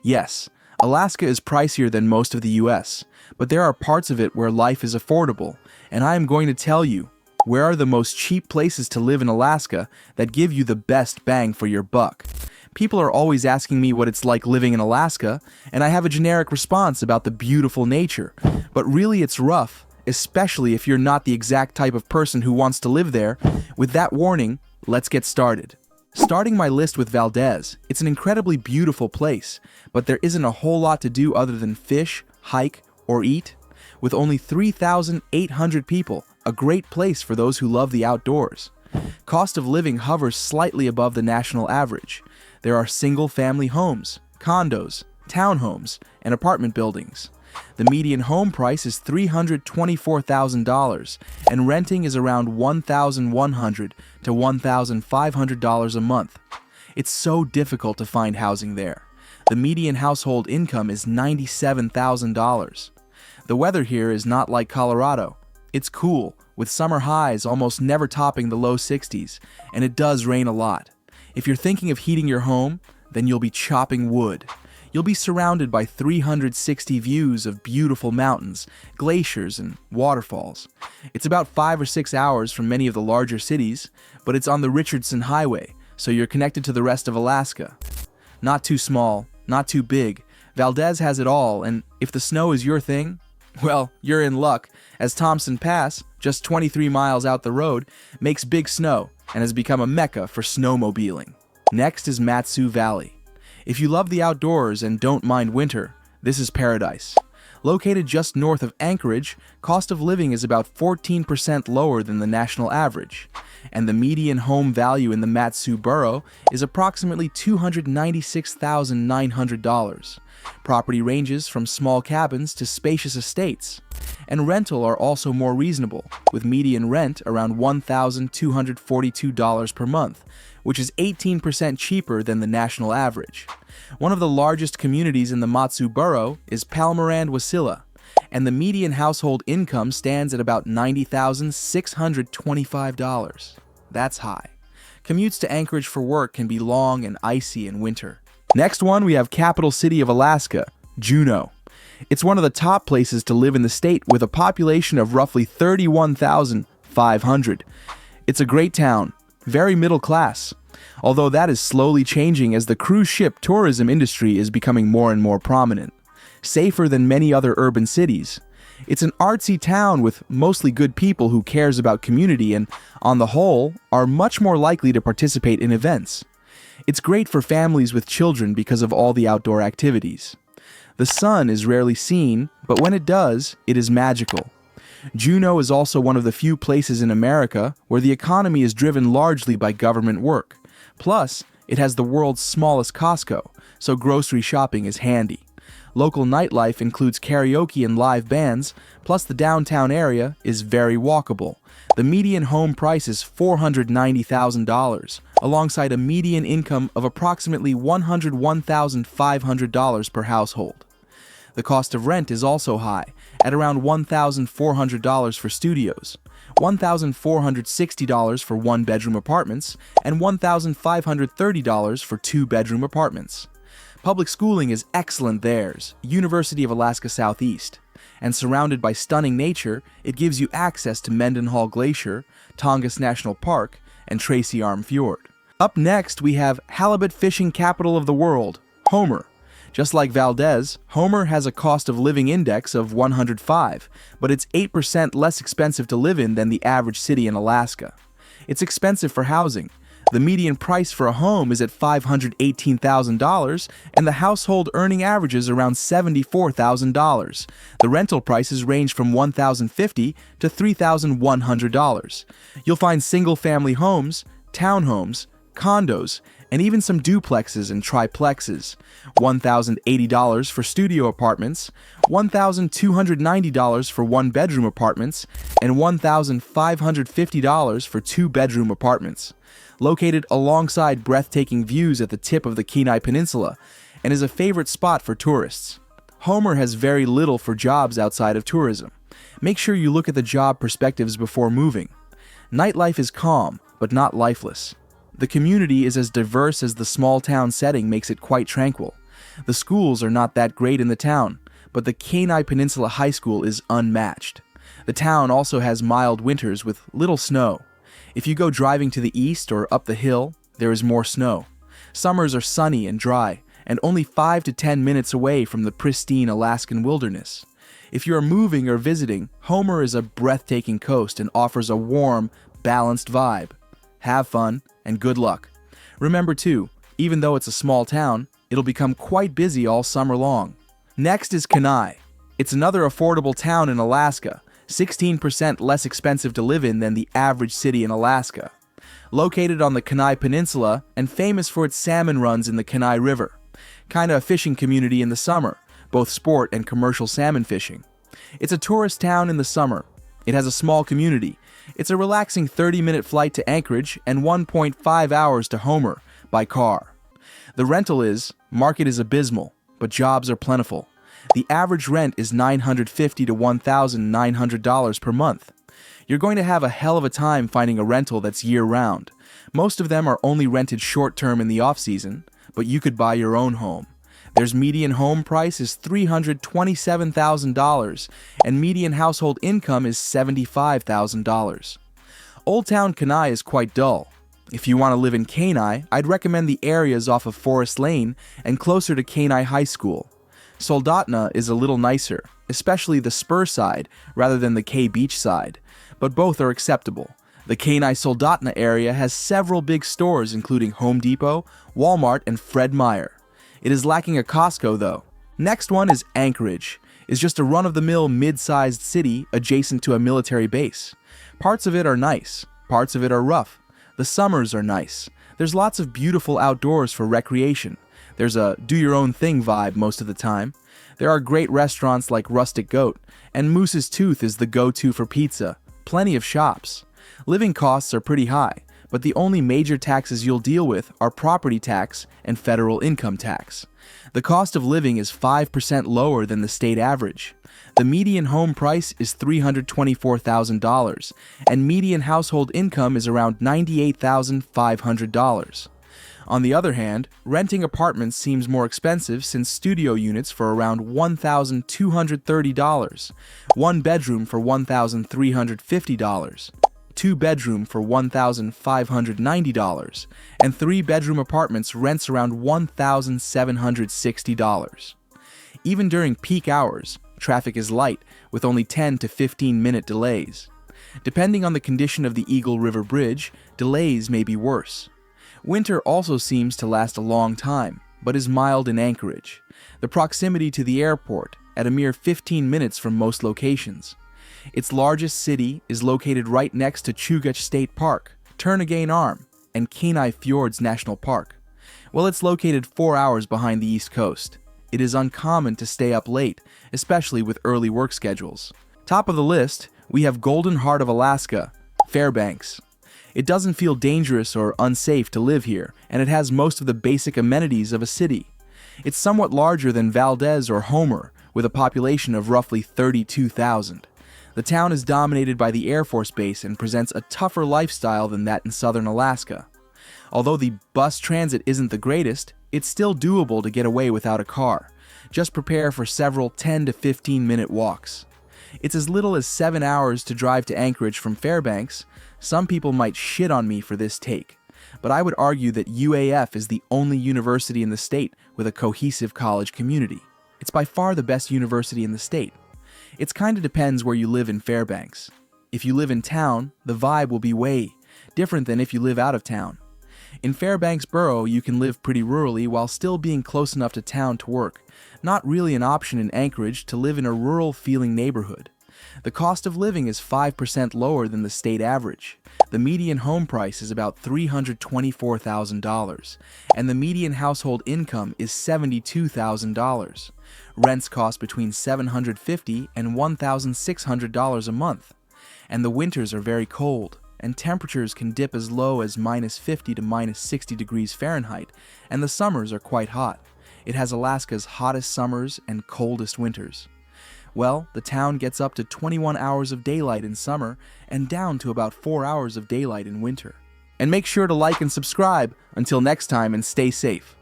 Yes, Alaska is pricier than most of the US, but there are parts of it where life is affordable, and I am going to tell you where are the most cheap places to live in Alaska that give you the best bang for your buck. People are always asking me what it's like living in Alaska, and I have a generic response about the beautiful nature, but really it's rough, especially if you're not the exact type of person who wants to live there. With that warning, let's get started. Starting my list with Valdez, it's an incredibly beautiful place, but there isn't a whole lot to do other than fish, hike, or eat. With only 3,800 people, a great place for those who love the outdoors. Cost of living hovers slightly above the national average. There are single-family homes, condos, townhomes, and apartment buildings. The median home price is $324,000, and renting is around $1,100 to $1,500 a month. It's so difficult to find housing there. The median household income is $97,000. The weather here is not like Colorado. It's cool, with summer highs almost never topping the low 60s, and it does rain a lot. If you're thinking of heating your home, then you'll be chopping wood. You'll be surrounded by 360 views of beautiful mountains, glaciers, and waterfalls. It's about 5 or 6 hours from many of the larger cities, but it's on the Richardson Highway, so you're connected to the rest of Alaska. Not too small, not too big, Valdez has it all, and if the snow is your thing, well, you're in luck, as Thompson Pass, just 23 miles out the road, makes big snow and has become a mecca for snowmobiling. Next is Mat-Su Valley. If you love the outdoors and don't mind winter, this is paradise. Located just north of Anchorage, cost of living is about 14% lower than the national average, and the median home value in the Mat-Su borough is approximately $296,900. Property ranges from small cabins to spacious estates, and rental are also more reasonable, with median rent around $1,242 per month, which is 18% cheaper than the national average. One of the largest communities in the Mat-Su borough is Palmerand-Wasilla, and the median household income stands at about $90,625. That's high. Commutes to Anchorage for work can be long and icy in winter. Next one, we have capital city of Alaska, Juneau. It's one of the top places to live in the state with a population of roughly 31,500. It's a great town, very middle class, although that is slowly changing as the cruise ship tourism industry is becoming more and more prominent. Safer than many other urban cities. It's an artsy town with mostly good people who cares about community and, on the whole, are much more likely to participate in events. It's great for families with children because of all the outdoor activities. The sun is rarely seen, but when it does, it is magical. Juneau is also one of the few places in America where the economy is driven largely by government work. Plus, it has the world's smallest Costco, so grocery shopping is handy. Local nightlife includes karaoke and live bands, plus the downtown area is very walkable. The median home price is $490,000, alongside a median income of approximately $101,500 per household. The cost of rent is also high, at around $1,400 for studios, $1,460 for one-bedroom apartments, and $1,530 for two-bedroom apartments. Public schooling is excellent there's, University of Alaska Southeast, and surrounded by stunning nature, it gives you access to Mendenhall Glacier, Tongass National Park, and Tracy Arm Fjord. Up next, we have halibut fishing capital of the world, Homer. Just like Valdez, Homer has a cost of living index of 105, but it's 8% less expensive to live in than the average city in Alaska. It's expensive for housing. The median price for a home is at $518,000, and the household earning averages around $74,000. The rental prices range from $1,050 to $3,100. You'll find single-family homes, townhomes, condos, and even some duplexes and triplexes. $1,080 for studio apartments, $1,290 for one-bedroom apartments, and $1,550 for two-bedroom apartments. Located alongside breathtaking views at the tip of the Kenai Peninsula, and is a favorite spot for tourists. Homer has very little for jobs outside of tourism. Make sure you look at the job perspectives before moving. Nightlife is calm, but not lifeless. The community is as diverse as the small town setting makes it quite tranquil. The schools are not that great in the town, but the Kenai Peninsula High School is unmatched. The town also has mild winters with little snow. If you go driving to the east or up the hill, there is more snow. Summers are sunny and dry, and only 5 to 10 minutes away from the pristine Alaskan wilderness. If you are moving or visiting, Homer is a breathtaking coast and offers a warm, balanced vibe. Have fun, and good luck. Remember too, even though it's a small town, it'll become quite busy all summer long. Next is Kenai. It's another affordable town in Alaska, 16% less expensive to live in than the average city in Alaska. Located on the Kenai Peninsula and famous for its salmon runs in the Kenai River. Kinda a fishing community in the summer, both sport and commercial salmon fishing. It's a tourist town in the summer. It has a small community. It's a relaxing 30-minute flight to Anchorage and 1.5 hours to Homer by car. The rental market is abysmal, but jobs are plentiful. The average rent is $950 to $1,900 per month. You're going to have a hell of a time finding a rental that's year-round. Most of them are only rented short-term in the off-season, but you could buy your own home. Their median home price is $327,000, and median household income is $75,000. Old Town Kenai is quite dull. If you want to live in Kenai, I'd recommend the areas off of Forest Lane and closer to Kenai High School. Soldotna is a little nicer, especially the Spur side rather than the K Beach side, but both are acceptable. The Kenai Soldotna area has several big stores including Home Depot, Walmart, and Fred Meyer. It is lacking a Costco though. Next one is Anchorage. It's just a run-of-the-mill mid-sized city adjacent to a military base. Parts of it are nice, parts of it are rough. The summers are nice. There's lots of beautiful outdoors for recreation. There's a do-your-own-thing vibe most of the time. There are great restaurants like Rustic Goat, and Moose's Tooth is the go-to for pizza. Plenty of shops. Living costs are pretty high, but the only major taxes you'll deal with are property tax and federal income tax. The cost of living is 5% lower than the state average. The median home price is $324,000, and median household income is around $98,500. On the other hand, renting apartments seems more expensive since studio units for around $1,230, one bedroom for $1,350, two-bedroom for $1,590, and three-bedroom apartments rents around $1,760. Even during peak hours, traffic is light, with only 10 to 15-minute delays. Depending on the condition of the Eagle River Bridge, delays may be worse. Winter also seems to last a long time, but is mild in Anchorage. The proximity to the airport, at a mere 15 minutes from most locations. Its largest city is located right next to Chugach State Park, Turnagain Arm, and Kenai Fjords National Park. Well, it's located 4 hours behind the East Coast. It is uncommon to stay up late, especially with early work schedules. Top of the list, we have Golden Heart of Alaska, Fairbanks. It doesn't feel dangerous or unsafe to live here, and it has most of the basic amenities of a city. It's somewhat larger than Valdez or Homer, with a population of roughly 32,000. The town is dominated by the Air Force Base and presents a tougher lifestyle than that in southern Alaska. Although the bus transit isn't the greatest, it's still doable to get away without a car. Just prepare for several 10 to 15-minute walks. It's as little as 7 hours to drive to Anchorage from Fairbanks. Some people might shit on me for this take, but I would argue that UAF is the only university in the state with a cohesive college community. It's by far the best university in the state. It kinda depends where you live in Fairbanks. If you live in town, the vibe will be way different than if you live out of town. In Fairbanks Borough, you can live pretty rurally while still being close enough to town to work. Not really an option in Anchorage to live in a rural-feeling neighborhood. The cost of living is 5% lower than the state average. The median home price is about $324,000, and the median household income is $72,000. Rents cost between $750 and $1,600 a month, and the winters are very cold, and temperatures can dip as low as -50 to -60 degrees Fahrenheit, and the summers are quite hot. It has Alaska's hottest summers and coldest winters. Well, the town gets up to 21 hours of daylight in summer and down to about 4 hours of daylight in winter. And make sure to like and subscribe. Until next time, and stay safe.